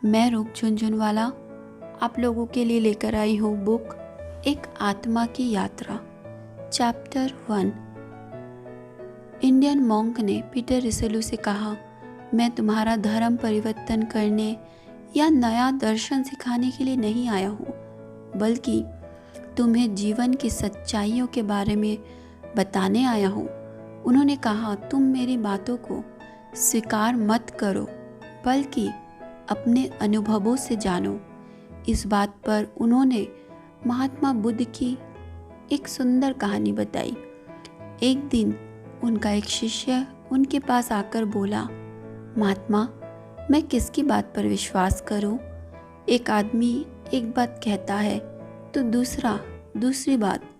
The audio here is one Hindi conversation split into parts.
मैं रूप झुनझुनवाला आप लोगों के लिए लेकर आई हूँ बुक एक आत्मा की यात्रा। चैप्टर 1। इंडियन मॉन्क ने पीटर रिसेलू से कहा, मैं तुम्हारा धर्म परिवर्तन करने या नया दर्शन सिखाने के लिए नहीं आया हूँ, बल्कि तुम्हें जीवन की सच्चाइयों के बारे में बताने आया हूँ। उन्होंने कहा, तुम मेरी बातों को स्वीकार मत करो, बल्कि अपने अनुभवों से जानो। इस बात पर उन्होंने महात्मा बुद्ध की एक सुंदर कहानी बताई। एक दिन उनका एक शिष्य उनके पास आकर बोला, महात्मा, मैं किसकी बात पर विश्वास करूं? एक आदमी एक बात कहता है तो दूसरा दूसरी बात,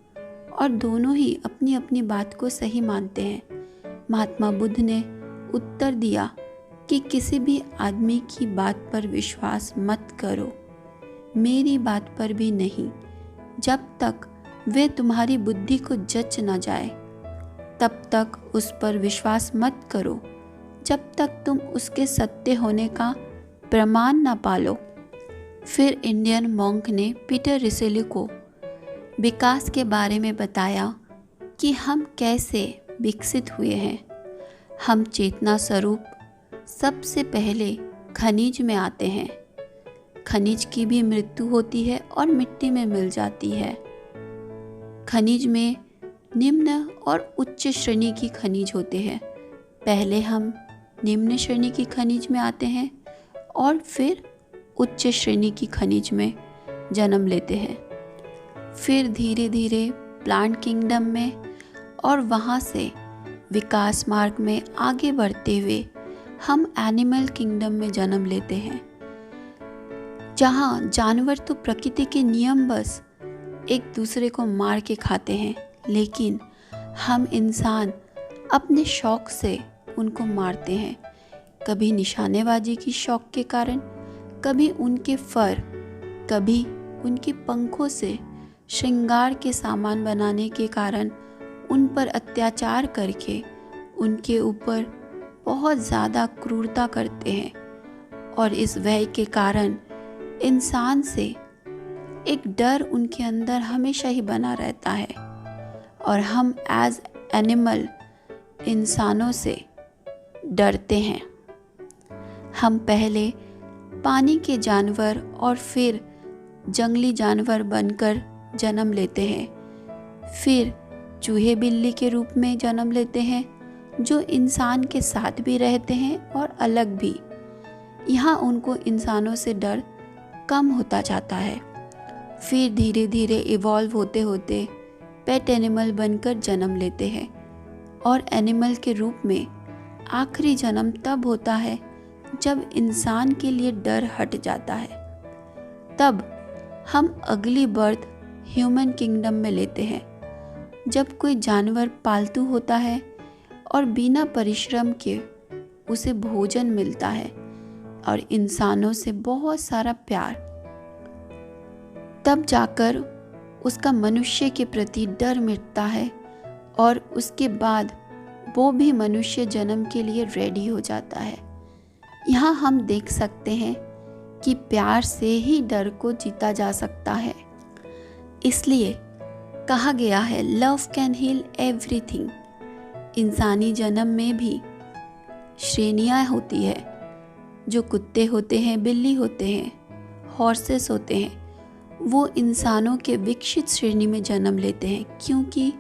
और दोनों ही अपनी अपनी बात को सही मानते हैं। महात्मा बुद्ध ने उत्तर दिया कि किसी भी आदमी की बात पर विश्वास मत करो, मेरी बात पर भी नहीं। जब तक वे तुम्हारी बुद्धि को जच न जाए तब तक उस पर विश्वास मत करो, जब तक तुम उसके सत्य होने का प्रमाण न पालो। फिर इंडियन मॉन्क ने पीटर रिसेलू को विकास के बारे में बताया कि हम कैसे विकसित हुए हैं। हम चेतना स्वरूप सबसे पहले खनिज में आते हैं। खनिज की भी मृत्यु होती है और मिट्टी में मिल जाती है। खनिज में निम्न और उच्च श्रेणी की खनिज होते हैं। पहले हम निम्न श्रेणी की खनिज में आते हैं और फिर उच्च श्रेणी की खनिज में जन्म लेते हैं। फिर धीरे धीरे प्लांट किंगडम में और वहाँ से विकास मार्ग में आगे बढ़ते हुए हम एनिमल किंगडम में जन्म लेते हैं, जहाँ जानवर तो प्रकृति के नियम बस एक दूसरे को मार के खाते हैं, लेकिन हम इंसान अपने शौक से उनको मारते हैं। कभी निशानेबाजी की शौक के कारण, कभी उनके फर, कभी उनके पंखों से श्रृंगार के सामान बनाने के कारण उन पर अत्याचार करके उनके ऊपर बहुत ज़्यादा क्रूरता करते हैं। और इस भय के कारण इंसान से एक डर उनके अंदर हमेशा ही बना रहता है, और हम एज एनिमल इंसानों से डरते हैं। हम पहले पानी के जानवर और फिर जंगली जानवर बनकर जन्म लेते हैं, फिर चूहे बिल्ली के रूप में जन्म लेते हैं, जो इंसान के साथ भी रहते हैं और अलग भी। यहाँ उनको इंसानों से डर कम होता जाता है। फिर धीरे धीरे इवॉल्व होते होते पेट एनिमल बनकर जन्म लेते हैं, और एनिमल के रूप में आखिरी जन्म तब होता है जब इंसान के लिए डर हट जाता है। तब हम अगली बर्थ ह्यूमन किंगडम में लेते हैं, जब कोई जानवर पालतू होता है और बिना परिश्रम के उसे भोजन मिलता है और इंसानों से बहुत सारा प्यार। तब जाकर उसका मनुष्य के प्रति डर मिटता है, और उसके बाद वो भी मनुष्य जन्म के लिए रेडी हो जाता है। यहाँ हम देख सकते हैं कि प्यार से ही डर को जीता जा सकता है। इसलिए कहा गया है, लव कैन हील एवरीथिंग। इंसानी जन्म में भी श्रेणियाँ होती है। जो कुत्ते होते हैं, बिल्ली होते हैं, हॉर्सेस होते हैं, वो इंसानों के विकसित श्रेणी में जन्म लेते हैं, क्योंकि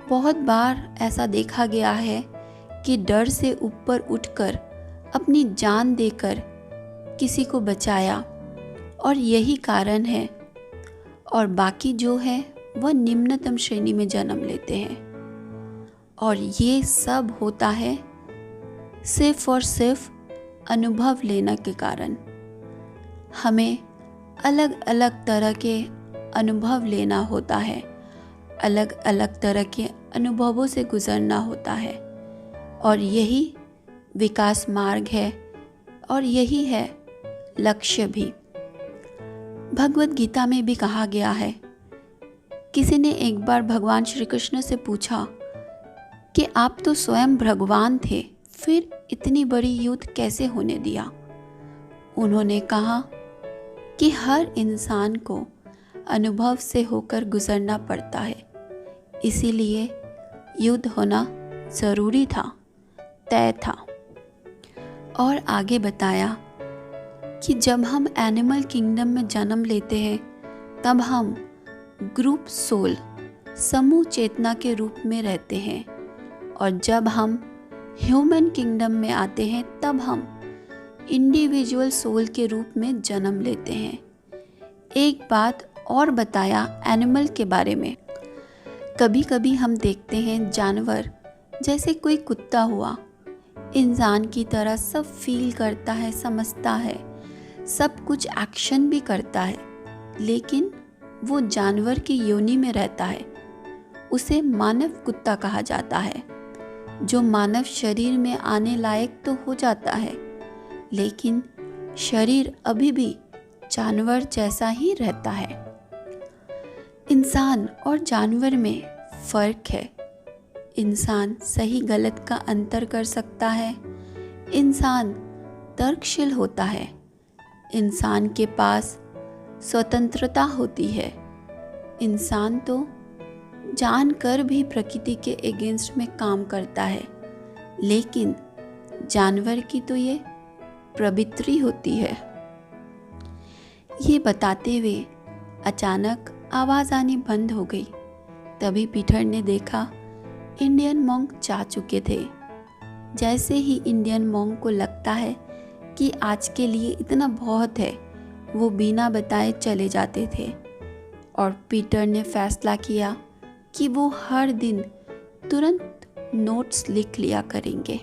बहुत बार ऐसा देखा गया है कि डर से ऊपर उठकर अपनी जान देकर किसी को बचाया, और यही कारण है। और बाकी जो है वह निम्नतम श्रेणी में जन्म लेते हैं। और ये सब होता है सिर्फ और सिर्फ अनुभव लेने के कारण। हमें अलग अलग तरह के अनुभव लेना होता है, अलग अलग तरह के अनुभवों से गुजरना होता है, और यही विकास मार्ग है, और यही है लक्ष्य भी। भगवद गीता में भी कहा गया है, किसी ने एक बार भगवान श्री कृष्ण से पूछा कि आप तो स्वयं भगवान थे, फिर इतनी बड़ी युद्ध कैसे होने दिया? उन्होंने कहा कि हर इंसान को अनुभव से होकर गुजरना पड़ता है, इसीलिए युद्ध होना ज़रूरी था, तय था। और आगे बताया कि जब हम एनिमल किंगडम में जन्म लेते हैं तब हम ग्रुप सोल, समूह चेतना के रूप में रहते हैं, और जब हम ह्यूमन किंगडम में आते हैं तब हम इंडिविजुअल सोल के रूप में जन्म लेते हैं। एक बात और बताया एनिमल के बारे में। कभी कभी हम देखते हैं जानवर, जैसे कोई कुत्ता हुआ, इंसान की तरह सब फील करता है, समझता है, सब कुछ एक्शन भी करता है, लेकिन वो जानवर की योनि में रहता है। उसे मानव कुत्ता कहा जाता है, जो मानव शरीर में आने लायक तो हो जाता है, लेकिन शरीर अभी भी जानवर जैसा ही रहता है। इंसान और जानवर में फ़र्क है। इंसान सही गलत का अंतर कर सकता है। इंसान तर्कशील होता है। इंसान के पास स्वतंत्रता होती है। इंसान तो जानकर भी प्रकृति के अगेंस्ट में काम करता है, लेकिन जानवर की तो ये प्रवृत्ति होती है। ये बताते हुए अचानक आवाज़ आनी बंद हो गई। तभी पीटर ने देखा इंडियन मॉन्क जा चुके थे। जैसे ही इंडियन मॉन्क को लगता है कि आज के लिए इतना बहुत है, वो बिना बताए चले जाते थे। और पीटर ने फैसला किया कि वो हर दिन तुरंत नोट्स लिख लिया करेंगे।